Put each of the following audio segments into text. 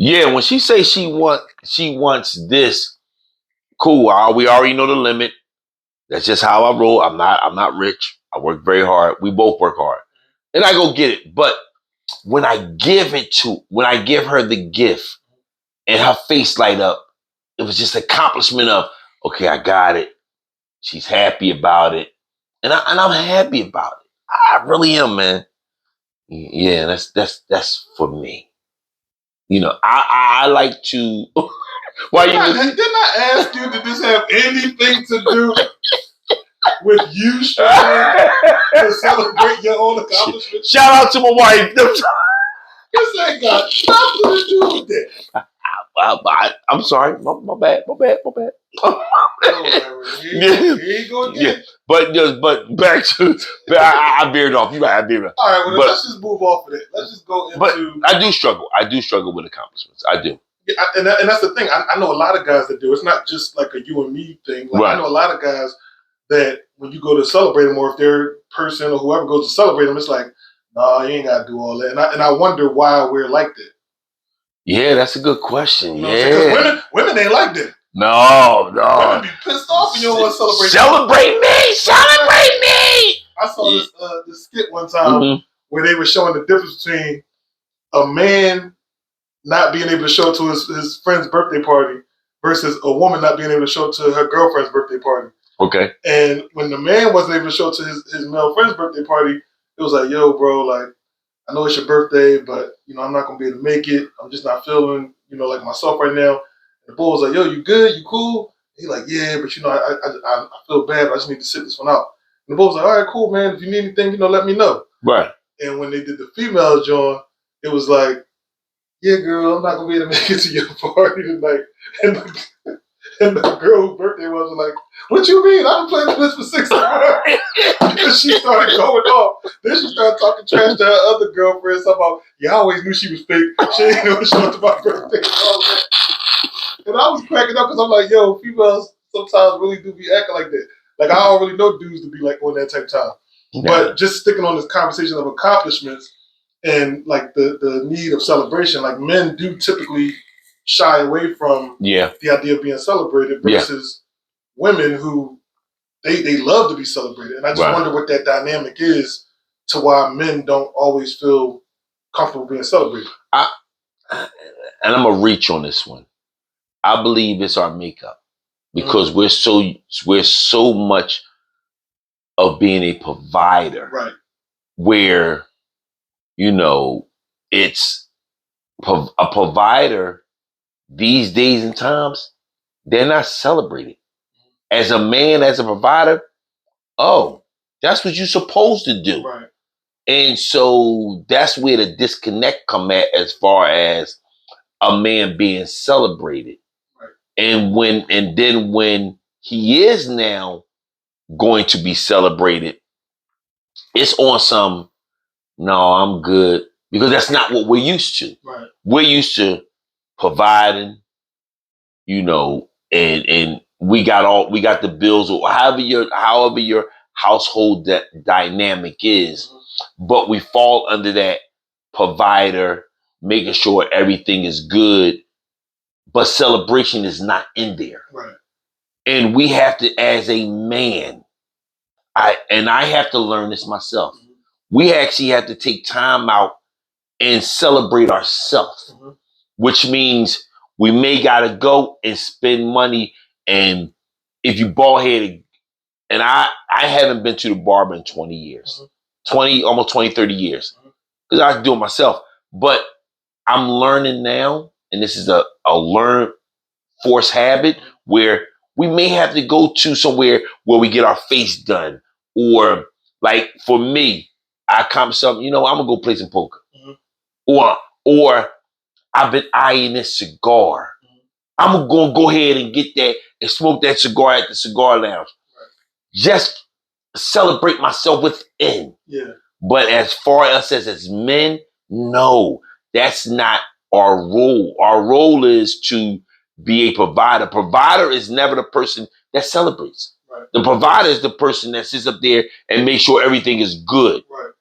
Yeah, when she say she wants this, cool. We already know the limit. That's just how I roll. I'm not rich. I work very hard. We both work hard. And I go get it. But when I give her the gift and her face light up, it was just accomplishment of, okay, I got it. She's happy about it. And I'm happy about it. I really am, man. Yeah, that's for me. You know, I like to. Why didn't I ask you, did this have anything to do with you striving to celebrate your own accomplishments? Shout out to my wife. This ain't got nothing to do with that. I'm sorry. My bad. Here you go again. Yeah. But back to I veered off. You right, I veered off. All right, well, let's just move off of it. Let's just go into. But I do struggle. I do struggle with accomplishments. I do. Yeah, and that's the thing. I know a lot of guys that do. It's not just like a you and me thing. Like, right. I know a lot of guys that when you go to celebrate them, or if their person or whoever goes to celebrate them, it's like, no, you ain't got to do all that. And I wonder why we're like that. Yeah, that's a good question. You know, because women ain't like that. No. Women be pissed off when you don't want to celebrate. Celebrate me. I saw this skit one time where they were showing the difference between a man not being able to show up to his friend's birthday party versus a woman not being able to show up to her girlfriend's birthday party. Okay. And when the man wasn't able to show up to his male friend's birthday party, it was like, yo, bro, like, I know it's your birthday, but, you know, I'm not going to be able to make it. I'm just not feeling, you know, like myself right now. And the boy was like, yo, you good? You cool? And he like, yeah, but, you know, I feel bad, but I just need to sit this one out. And the boy was like, all right, cool, man. If you need anything, you know, let me know. Right. And when they did the female joint, it was like, yeah, girl, I'm not going to be able to make it to your party tonight. And the girl whose birthday was like, what you mean? I've been playing this for 6 hours. And she started going off. Then she started talking trash to her other girlfriends about, yeah, I always knew she was fake. She ain't know to show up to my birthday. And I was cracking up because I'm like, yo, females sometimes really do be acting like that. Like, I don't really know dudes to be like on that type of time. Yeah. But just sticking on this conversation of accomplishments and like the need of celebration, like men do typically shy away from the idea of being celebrated versus women who they love to be celebrated. And I just wonder what that dynamic is to why men don't always feel comfortable being celebrated. And I'm going to reach on this one. I believe it's our makeup because we're so much of being a provider. Right. Where, you know, it's a provider these days and times, they're not celebrated. As a man, as a provider, oh, that's what you're supposed to do. Right. And so that's where the disconnect come at as far as a man being celebrated. Right. And then when he is now going to be celebrated, it's on some, no, I'm good. Because that's not what we're used to. Right. We're used to providing, you know, and we got the bills, or however your household dynamic is, but we fall under that provider, making sure everything is good, but celebration is not in there. Right. And we have to, as a man, I have to learn this myself. We actually have to take time out and celebrate ourselves, which means we may gotta go and spend money. And if you bald headed, and I haven't been to the barber in 20 years, almost 20, 30 years, because I do it myself. But I'm learning now, and this is a learned force habit, where we may have to go to somewhere where we get our face done, or like for me, I come something, you know, I'm gonna go play some poker. Or I've been eyeing this cigar. I'm going to go ahead and get that and smoke that cigar at the cigar lounge. Right. Just celebrate myself within. Yeah. But as far as men, no, that's not our role. Our role is to be a provider. Provider is never the person that celebrates. Right. The provider is the person that sits up there and makes sure everything is good. Right.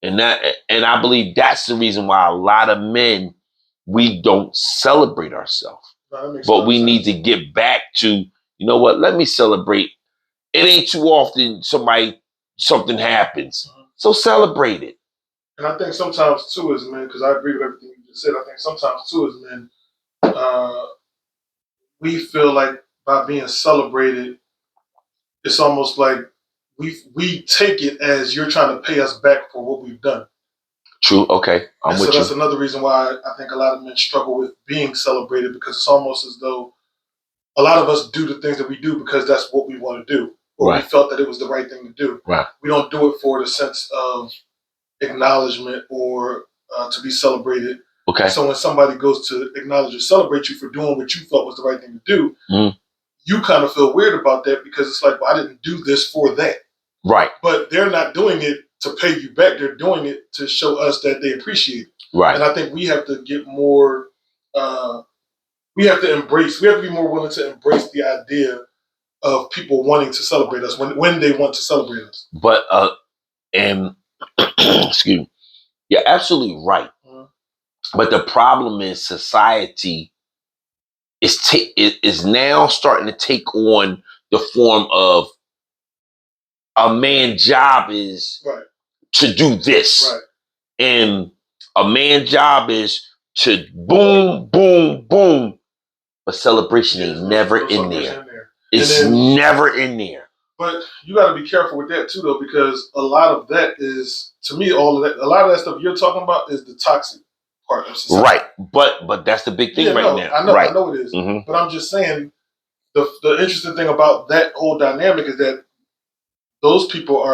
And I believe that's the reason why a lot of men we don't celebrate ourselves. No, that makes But total we sense. need to get back to, you know what, let me celebrate. It ain't too often something happens. So celebrate it. And I think sometimes too as men, because I agree with everything you just said, I think sometimes too as men, we feel like by being celebrated, it's almost like we take it as you're trying to pay us back for what we've done. True. Okay. I'm And with so that's you. another reason why I think a lot of men struggle with being celebrated, because it's almost as though a lot of us do the things that we do because that's what we want to do, or we felt that it was the right thing to do. Right. We don't do it for the sense of acknowledgement or to be celebrated. Okay. So when somebody goes to acknowledge or celebrate you for doing what you thought was the right thing to do, you kind of feel weird about that because it's like, well, I didn't do this for that. Right. But they're not doing it to pay you back. They're doing it to show us that they appreciate it. Right. And I think we have to get more, we have to be more willing to embrace the idea of people wanting to celebrate us when they want to celebrate us. But, and excuse me, you're absolutely right. But the problem is society is now starting to take on the form of a man's job is to do this. Right. And a man's job is to boom, boom, boom. But celebration is never in there. It's never in there. But you got to be careful with that too, though, because a lot of that is, to me, a lot of that stuff you're talking about is the toxic part of society. Right. But that's the big thing now. I know it is. But I'm just saying the interesting thing about that whole dynamic is that those people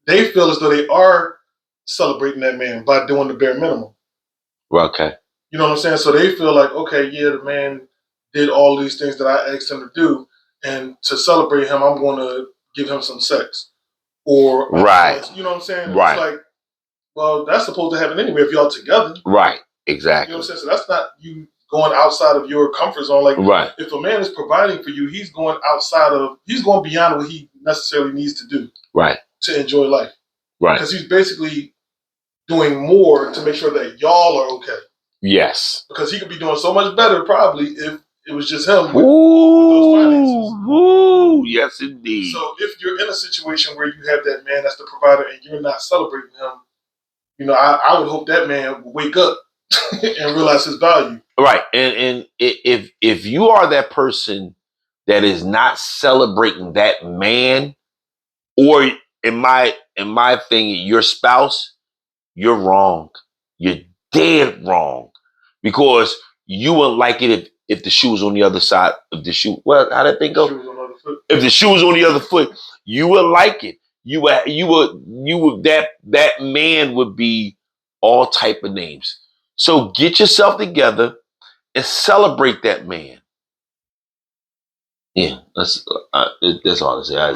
they feel as though they are celebrating that man by doing the bare minimum. Okay. You know what I'm saying? So they feel like, okay, yeah, the man did all these things that I asked him to do, and to celebrate him, I'm going to give him some sex. Or, you know what I'm saying? Right. It's like, well, that's supposed to happen anyway if y'all together. Right. Exactly. You know what I'm saying? So that's not you going outside of your comfort zone. Like, if a man is providing for you, he's going beyond what he necessarily needs to do. Right. To enjoy life. Right. Because he's basically doing more to make sure that y'all are okay. Yes. Because he could be doing so much better probably if it was just him with those finances. Ooh, yes indeed. So if you're in a situation where you have that man that's the provider and you're not celebrating him, you know, I would hope that man would wake up and realize his value. Right. And if you are that person that is not celebrating that man, or in my thing, your spouse, you're wrong. You're dead wrong. Because you wouldn't like it if the shoe was on the other side of the shoe. Well, how'd that thing go? If the shoe was on the other foot, you would like it. You would that man would be all type of names. So get yourself together and celebrate that man. Yeah, that's all I say. I'm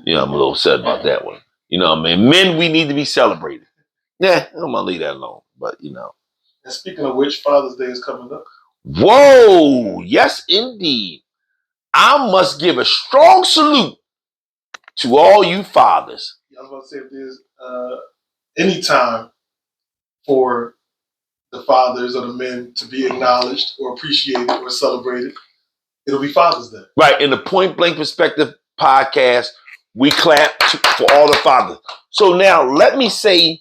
a little upset about that one. You know, man, men, we need to be celebrated. Yeah, I'm gonna leave that alone. But And speaking of which, Father's Day is coming up. Whoa, yes, indeed. I must give a strong salute to all you fathers. I was about to say, if there's any time for the fathers or the men to be acknowledged or appreciated or celebrated, it'll be Father's Day. Right. In the Point Blank Perspective podcast, we clap for all the fathers. So now let me say,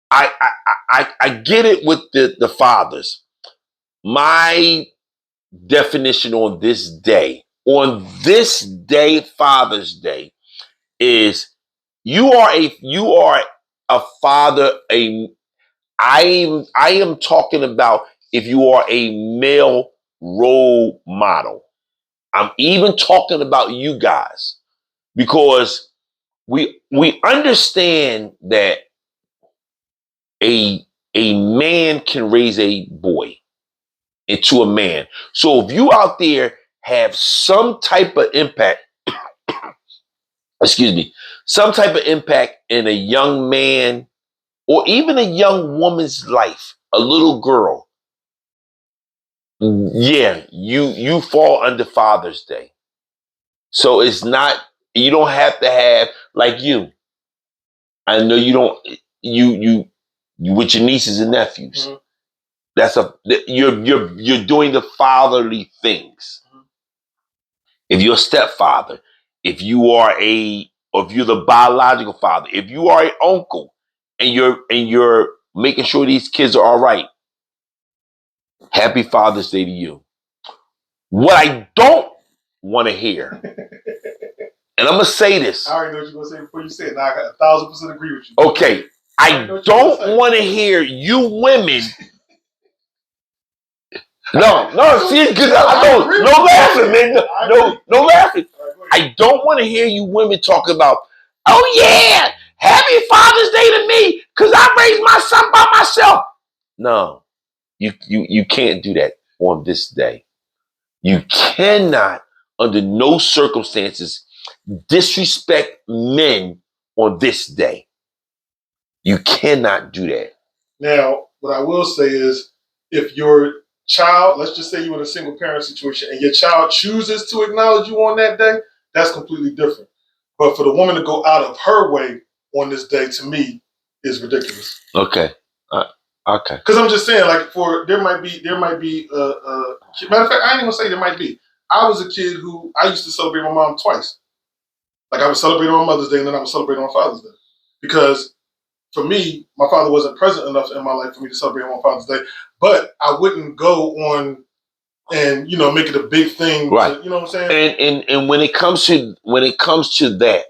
I get it with the fathers. My definition on this day, Father's Day, is you are a father. I am talking about if you are a male role model. I'm even talking about you guys, because we understand that a man can raise a boy into a man. So if you out there have some type of impact, some type of impact in a young man or even a young woman's life, a little girl, yeah, you fall under Father's Day. So you don't have to have, like you. I know you don't, you with your nieces and nephews. you're doing the fatherly things. If you're a stepfather, if you're the biological father, if you are an uncle, and you're making sure these kids are all right, happy Father's Day to you. What I don't want to hear, and I'm gonna say this. I already know what you're gonna say before you say it. Now I got 1,000% agree with you. Okay, I don't want to hear you women. No, see, because I don't. No laughing, man. No laughing. I don't want to hear you women talk about, oh yeah, happy Father's Day to me, because I raised my son by myself. No, you can't do that on this day. You cannot, under no circumstances, disrespect men on this day. You cannot do that. Now, what I will say is, if your child, let's just say you're in a single parent situation, and your child chooses to acknowledge you on that day, that's completely different. But for the woman to go out of her way on this day, to me, is ridiculous. Okay. Okay. Because I'm just saying, like, there might be. Matter of fact, I ain't even say there might be. I was a kid who I used to celebrate my mom twice. Like, I would celebrate on Mother's Day, and then I would celebrate on Father's Day, because for me, my father wasn't present enough in my life for me to celebrate on Father's Day. But I wouldn't go on and make it a big thing. Right. You know what I'm saying? And when it comes to that,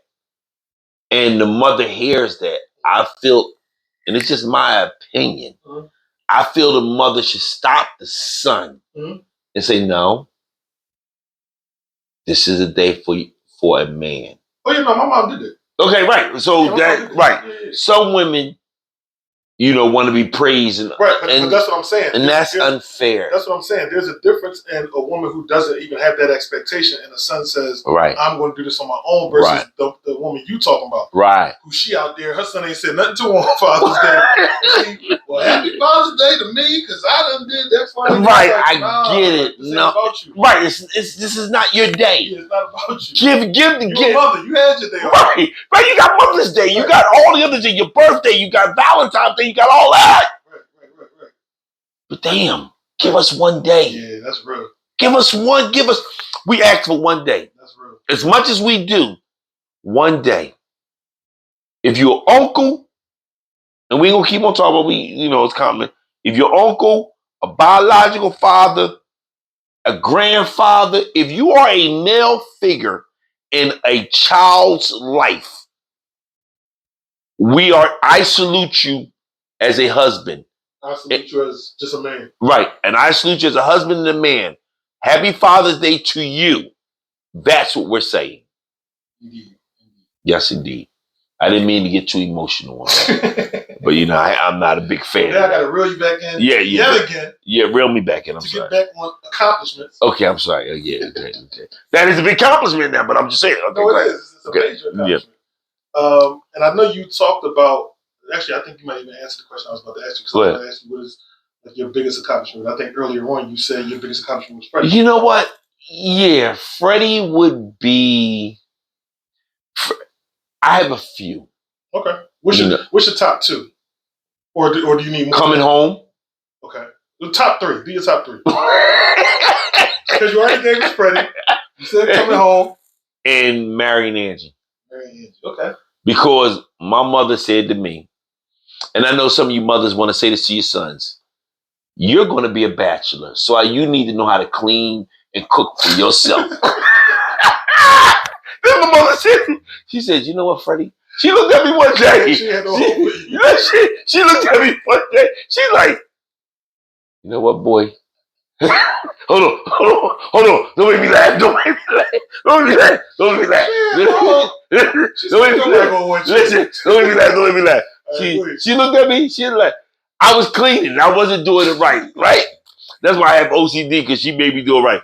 and the mother hears that, I feel, and it's just my opinion, Mm-hmm. I feel the mother should stop the son and say, no, this is a day for a man. Oh, my mom did it. Okay, right. So right. Yeah. Some women, want to be praised, right. But that's what I'm saying, and that's unfair. That's what I'm saying. There's a difference in a woman who doesn't even have that expectation, and the son says, right, I'm going to do this on my own, versus the woman you talking about, right? Who she out there, her son ain't said nothing to her on Father's Day. Well, happy Father's Day to me, because I done did that for you. Right, I get it. No, about you. Right, this is not your day. Yeah, it's not about you. Give mother. You had your day off. Right, you got Mother's Day. You got all the other days. Your birthday. You got Valentine's Day. You got all that. Right. But damn, give us one day. Yeah, that's real. We asked for one day. That's real. As much as we do, one day. If your uncle, and we gonna keep on talking about it's common. If your uncle, a biological father, a grandfather, if you are a male figure in a child's life, I salute you as a husband. I salute you as just a man. Right. And I salute you as a husband and a man. Happy Father's Day to you. That's what we're saying. Indeed. Yes, indeed. I didn't mean to get too emotional on that. But I'm not a big fan. Now I gotta reel you back in. Yeah. Yet again. Yeah, reel me back in. I'm sorry. To get back on accomplishments. Okay, I'm sorry. Yeah, okay. That is a big accomplishment now, but I'm just saying. Okay, no, it is. It's a major accomplishment. Yeah. And I know you talked about. Actually, I think you might even answer the question I was about to ask you. Because I was going to ask you, what is your biggest accomplishment? I think earlier on you said your biggest accomplishment was Freddie. You know what? Yeah, Freddie would be. I have a few. Okay. What's your top two? Or do you need more? Coming home. Okay. The top three. Do your top three. Because you already gave us Freddie. You said Coming Home. And Marrying Angie. Okay. Because my mother said to me, and I know some of you mothers want to say this to your sons, you're going to be a bachelor, so you need to know how to clean and cook for yourself. Then my mother said, she said, you know what, Freddie? She looked at me one day. She had no hope. She looked at me one day. She's like, you know what, boy? Hold on. Don't make me laugh. She looked at me. She was like, I was cleaning. I wasn't doing it right. That's why I have OCD, because she made me do it right.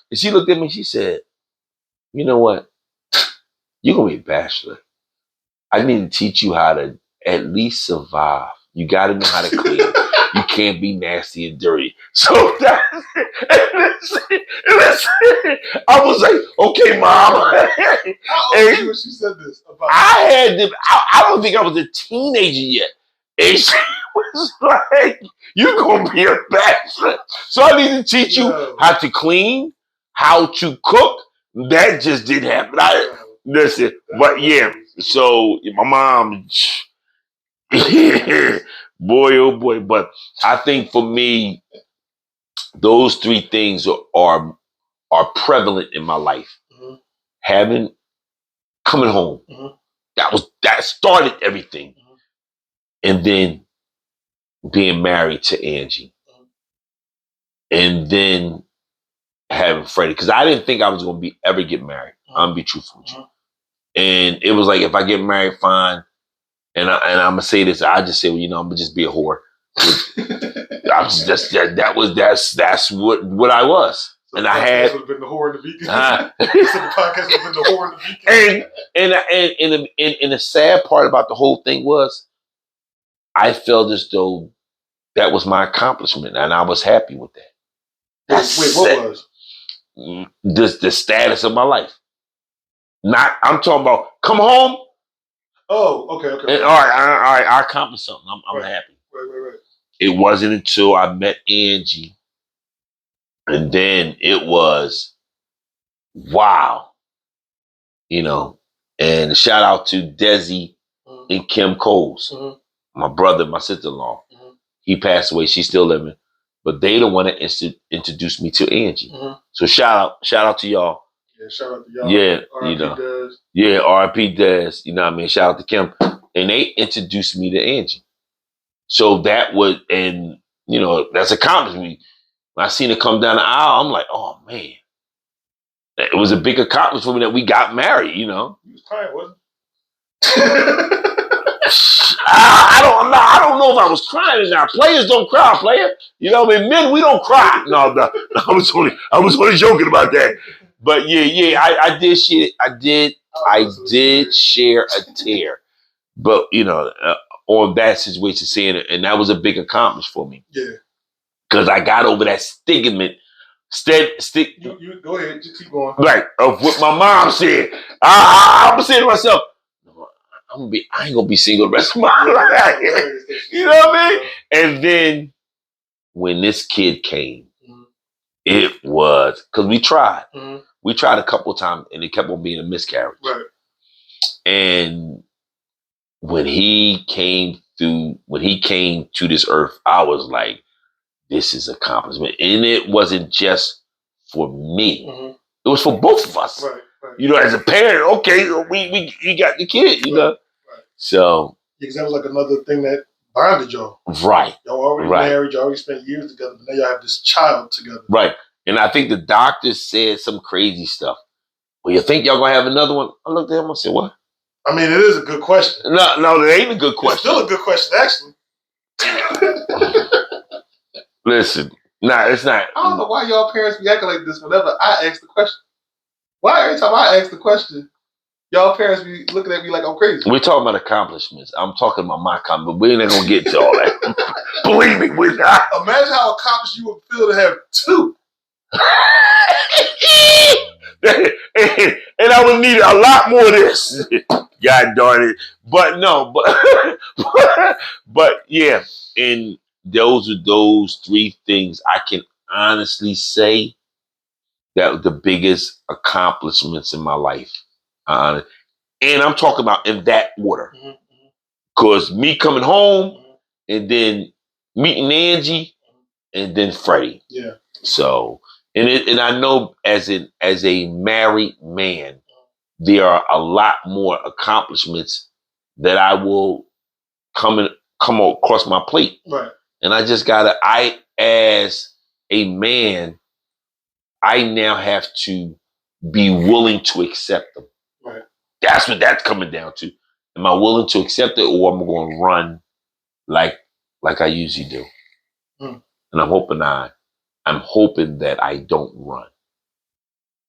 And she looked at me. She said, you know what? You're going to be a bachelor. I need to teach you how to at least survive. You got to know how to clean. You can't be nasty and dirty. So that's it. I was like, okay, Mom. How old were you when she said this? I don't think I was a teenager yet. And she was like, "You're gonna be a bachelor." So I need to teach you No. how to clean, how to cook. That just didn't happen. Listen, but yeah. So my mom, boy, oh boy. But I think for me, those three things are prevalent in my life. Mhm. Having coming home. Mhm. That started everything. Mhm. And then being married to Angie. Mhm. And then having Freddie. Because I didn't think I was gonna ever get married. I'm gonna be truthful with you. Mhm. And it was like, if I get married, fine. And I'm gonna say this, I just say, well, I'm gonna just be a whore. I was just that's what I was. So And the I podcast had would have been the whore in the beacon. uh, So the podcast would have been the whore in the beacon. and the sad part about the whole thing was I felt as though that was my accomplishment and I was happy with that. Wait, what was? The status of my life. Not I'm talking about come home Oh, okay. and all right, I accomplished something. I'm Right. happy. Right. It wasn't until I met Angie and then it was wow. And shout out to Desi Mhm. and Kim Coles, Mhm. my brother, my sister-in-law. Mhm. He passed away. She's still living, but they the one that introduced me to Angie. Mhm. So shout out to y'all. Yeah, shout out to y'all. Yeah, R.I.P. Does. Yeah, R.I.P. Des. You know what I mean? Shout out to Kim, and they introduced me to Angie. So that was, and that's accomplished me. When I seen it come down the aisle, I'm like, oh man, it was a big accomplishment for me that we got married. You was crying, wasn't I don't know if I was crying or not. Players don't cry, player. You know what I mean? Men, we don't cry. No, I was only joking about that. But yeah, I did share. I did share a tear. But on that situation, seeing it, and that was a big accomplishment for me. Yeah. Because I got over that stigma. You go ahead, just keep going. Right, of what my mom said. I'm saying to myself, I ain't gonna be single the rest of my life. You know what I mean? And then when this kid came, it was because we tried. We tried a couple of times and it kept on being a miscarriage. Right. And when he came to this earth, I was like, this is accomplishment. And it wasn't just for me. It was for both of us. Right. As a parent, okay, we got the kid, Right. So because that was like another thing that bonded y'all. Right. Y'all already married, y'all already spent years together, but now y'all have this child together. Right. And I think the doctor said some crazy stuff. Well, you think y'all gonna have another one? I looked at him and said, what? I mean, it is a good question. No, it ain't a good question. It's still a good question, actually. Listen, it's not. I don't know why y'all parents be acting like this whenever I ask the question. Why every time I ask the question, y'all parents be looking at me like I'm crazy? We're talking about accomplishments. I'm talking about my accomplishments. We ain't gonna get to all that. Believe me, we're not. Imagine how accomplished you would feel to have two. And I would need a lot more of this. God darn it. But no, but yeah. And those are those three things I can honestly say that were the biggest accomplishments in my life. And I'm talking about in that order. Because me coming home and then meeting Angie and then Freddie. Yeah. So, and I know as a married man, there are a lot more accomplishments that I will come across my plate. Right. And I just as a man, I now have to be willing to accept them. Right. That's what that's coming down to. Am I willing to accept it, or am I going to run like I usually do? And I'm hoping that I don't run.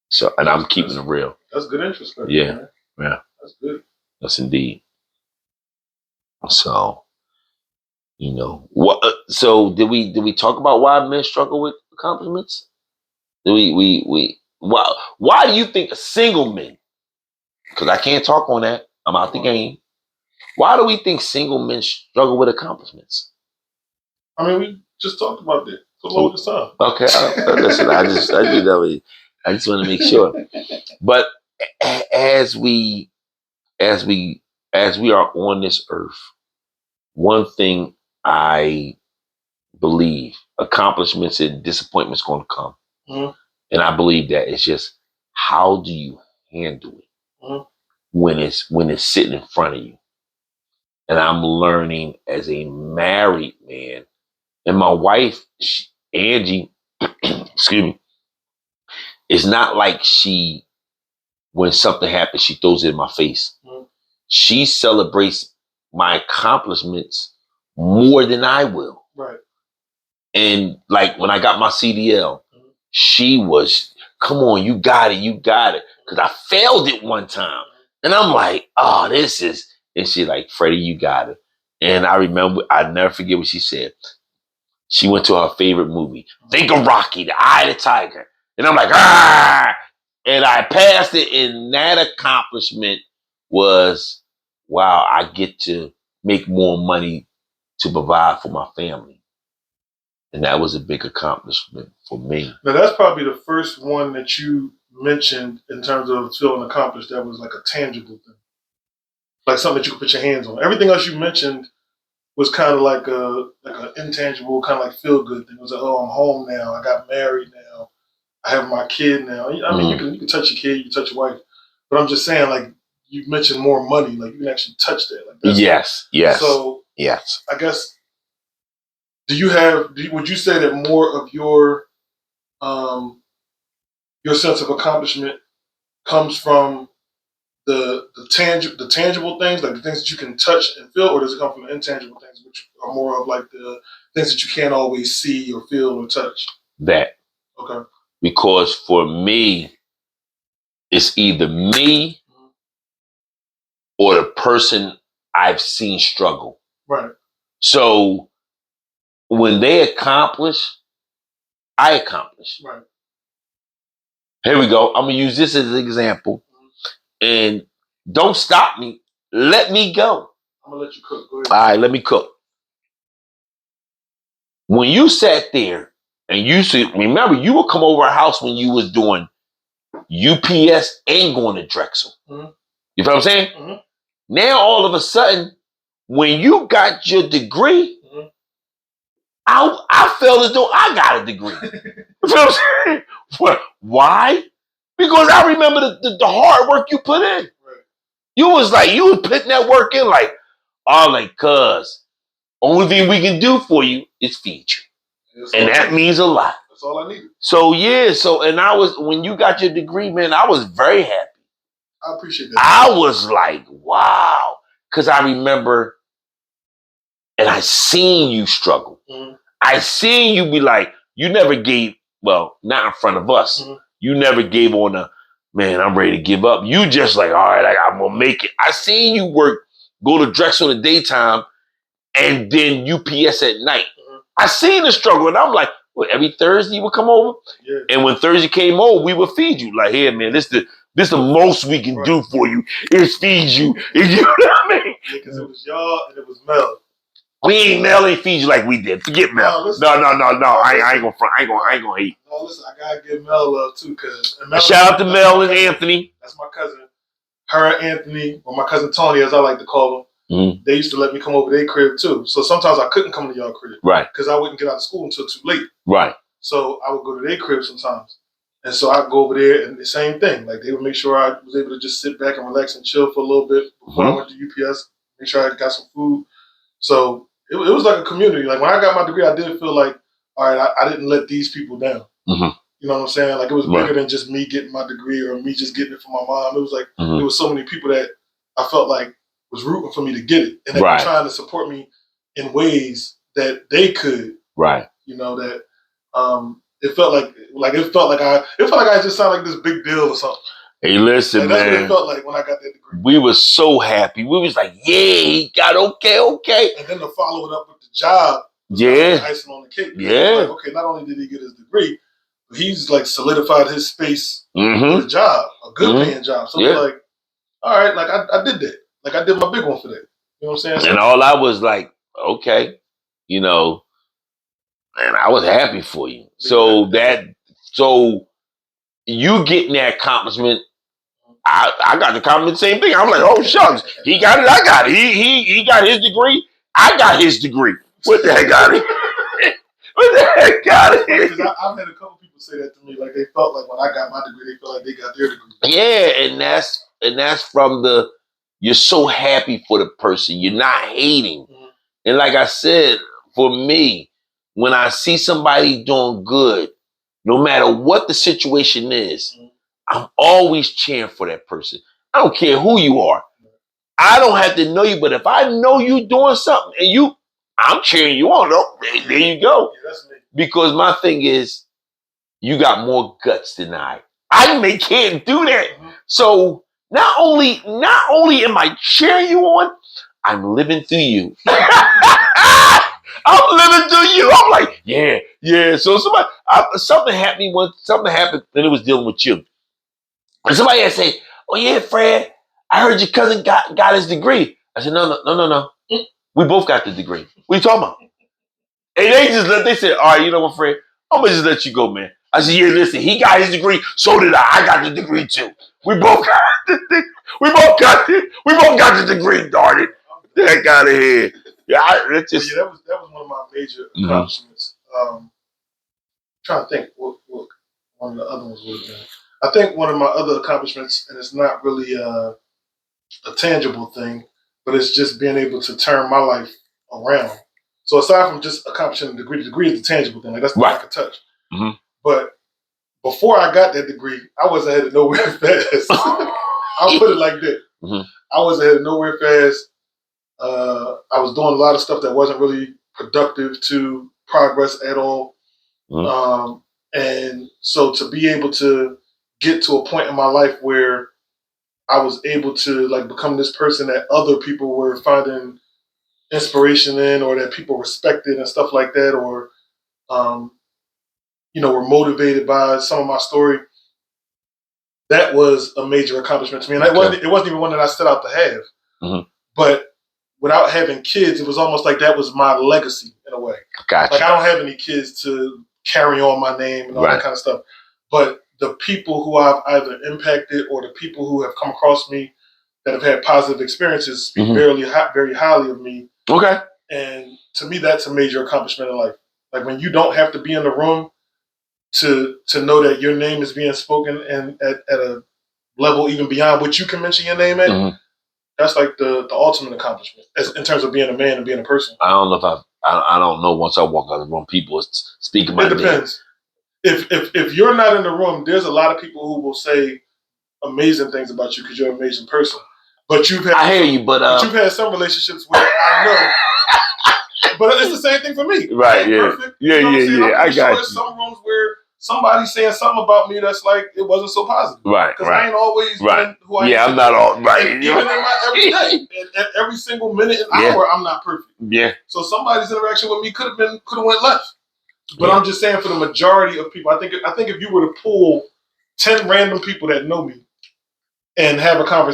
So, and I'm keeping it real. That's good introspect. Yeah. Man. Yeah. That's good. Yes, indeed. So, what? So, did we talk about why men struggle with accomplishments? Why do you think a single man? Because I can't talk on that. I'm out the game. Why do we think single men struggle with accomplishments? I mean, we just talked about that for the longest time. Okay, listen, I just want to make sure. But as we as we are on this earth, one thing I believe, accomplishments and disappointments going to come. Mm-hmm. And I believe that it's just, how do you handle it when it's sitting in front of you? And I'm learning as a married man, and my wife, Angie, excuse me, it's not like when something happens, she throws it in my face. She celebrates my accomplishments more than I will. Right. And like when I got my CDL, she was, come on, you got it. Because I failed it one time. And I'm like, oh, and she like, Freddie, you got it. And I remember, I'll never forget what she said. She went to her favorite movie. Think of Rocky, the Eye of the Tiger. And I'm like, ah! And I passed it, and that accomplishment was, wow, I get to make more money to provide for my family. And that was a big accomplishment for me. Now, that's probably the first one that you mentioned in terms of feeling accomplished that was like a tangible thing. Like something that you could put your hands on. Everything else you mentioned was kind of like an intangible, kind of like feel-good thing. It was like, oh, I'm home now. I got married now. I have my kid now. I mean, you can touch your kid, you can touch your wife. But I'm just saying, like, you mentioned more money. Like, you can actually touch that. Like, yes. So, yes. I guess, would you say that more of your sense of accomplishment comes from the tangible things, like the things that you can touch and feel, or does it come from the intangible things, which are more of like the things that you can't always see or feel or touch? That. Okay. Because for me, it's either me or the person I've seen struggle. Right. So when they accomplish, I accomplish. Right. Here we go. I'm going to use this as an example. And don't stop me. Let me go. I'm going to let you cook. Go ahead. All right, let me cook. When you sat there and remember, you would come over our house when you was doing UPS and going to Drexel. Mm-hmm. You feel what I'm saying? Mm-hmm. Now, all of a sudden, when you got your degree, I felt as though I got a degree. You feel what I'm saying? Why? Because I remember the hard work you put in. Right. You was putting that work in like, oh, like, cuz, only thing we can do for you is feed you. And that means a lot. That's all I needed. So, yeah. So, and when you got your degree, man, I was very happy. I appreciate that. I was like, wow. Because I remember, and I seen you struggle. Mm-hmm. I seen you be like, you never gave, well, not in front of us. Mm-hmm. You never gave on man, I'm ready to give up. You just like, all right, I'm going to make it. I seen you go to Drexel in the daytime and then UPS at night. Mm-hmm. I seen the struggle, and I'm like, well, every Thursday you would come over? Yeah. And when Thursday came over, we would feed you. Like, here, man, this the most we can do for you is feed you. You know what I mean? Yeah, because it was y'all and it was Mel. We ain't Mel ain't feed you like we did. Forget Mel. No. I ain't gonna front. I ain't gonna hate. No, listen, I gotta give Mel love too, cause shout out to Mel and Anthony. That's my cousin. Her and Anthony, or my cousin Tony, as I like to call them. Mm-hmm. They used to let me come over to their crib too. So sometimes I couldn't come to y'all crib, right? Because I wouldn't get out of school until too late, right? So I would go to their crib sometimes, and so I'd go over there and the same thing. Like they would make sure I was able to just sit back and relax and chill for a little bit before I went to UPS. Make sure I got some food. So it was like a community. Like when I got my degree, I did feel like, all right, I didn't let these people down. Mm-hmm. You know what I'm saying? Like it was bigger than just me getting my degree or me just getting it from my mom. It was like there was so many people that I felt like was rooting for me to get it, and they were trying to support me in ways that they could. Right. You know that it felt like I just sounded like this big deal or something. Hey, listen, and man. That's what it felt like when I got that degree. We were so happy. We was like, yeah, he got okay. And then to follow it up with the job. Yeah. Icing on the cake. Yeah. Like, okay, not only did he get his degree, but he's like solidified his space with a job, a good paying job. So it's like, all right, like I did that. Like I did my big one for that. You know what I'm saying? And all I was like, okay, you know, and I was happy for you. So you getting that accomplishment. I got the compliment, same thing. I'm like, oh shucks, he got it, I got it. He got his degree, I got his degree. What the heck got it? What the heck got it? Because I've had a couple people say that to me, like they felt like when I got my degree, they felt like they got their degree. Yeah, and that's from the you're so happy for the person. You're not hating. Mm-hmm. And like I said, for me, when I see somebody doing good, no matter what the situation is, Mm-hmm. I'm always cheering for that person. I don't care who you are. I don't have to know you, but if I know you doing something and I'm cheering you on. Oh, there you go. Yeah, that's me. Because my thing is, you got more guts than I can't do that. Mm-hmm. So not only am I cheering you on, I'm living through you. I'm living through you. I'm like, yeah. So something happened, and it was dealing with you. And somebody had said, "Oh yeah, Fred, I heard your cousin got his degree." I said, "No. We both got the degree. What are you talking about?" And they said, "All right, you know what, Fred? I'm gonna just let you go, man." I said, "Yeah, listen, he got his degree, so did I. I got the degree too. We both got the we both got the degree, darn it. Get the heck out of here." Yeah, that was one of my major accomplishments. Trying to think what one of the other ones would have been. I think one of my other accomplishments, and it's not really a tangible thing, but it's just being able to turn my life around. So aside from just accomplishing the degree is the tangible thing. Like that's the thing I can touch. Mm-hmm. But before I got that degree, I wasn't headed nowhere fast. I'll put it like that. Mm-hmm. I wasn't headed nowhere fast. I was doing a lot of stuff that wasn't really productive to progress at all. Mm-hmm. And so to be able to get to a point in my life where I was able to like become this person that other people were finding inspiration in, or that people respected and stuff like that, or were motivated by some of my story. That was a major accomplishment to me, and it wasn't even one that I set out to have. Mm-hmm. But without having kids, it was almost like that was my legacy in a way. Gotcha. Like I don't have any kids to carry on my name and all that kind of stuff. But the people who I've either impacted or the people who have come across me that have had positive experiences speak very highly of me. Okay. And to me, that's a major accomplishment in life. Like when you don't have to be in the room to know that your name is being spoken and at a level even beyond what you can mention your name at. That's like the ultimate accomplishment in terms of being a man and being a person. I don't know if I don't know once I walk out of the room, people speaking my name. It depends. If you're not in the room, there's a lot of people who will say amazing things about you because you're an amazing person. But you've had you've had some relationships where I know. But it's the same thing for me. Right? Yeah. Perfect, yeah. I got you. There's some rooms where somebody's saying something about me that's like it wasn't so positive. Right. Because I ain't always been who I am. Yeah, I'm not all right. And even in my everyday, and every single minute and hour, I'm not perfect. Yeah. So somebody's interaction with me could have went left. But I'm just saying, for the majority of people, I think if you were to pull 10 random people that know me and have a conversation.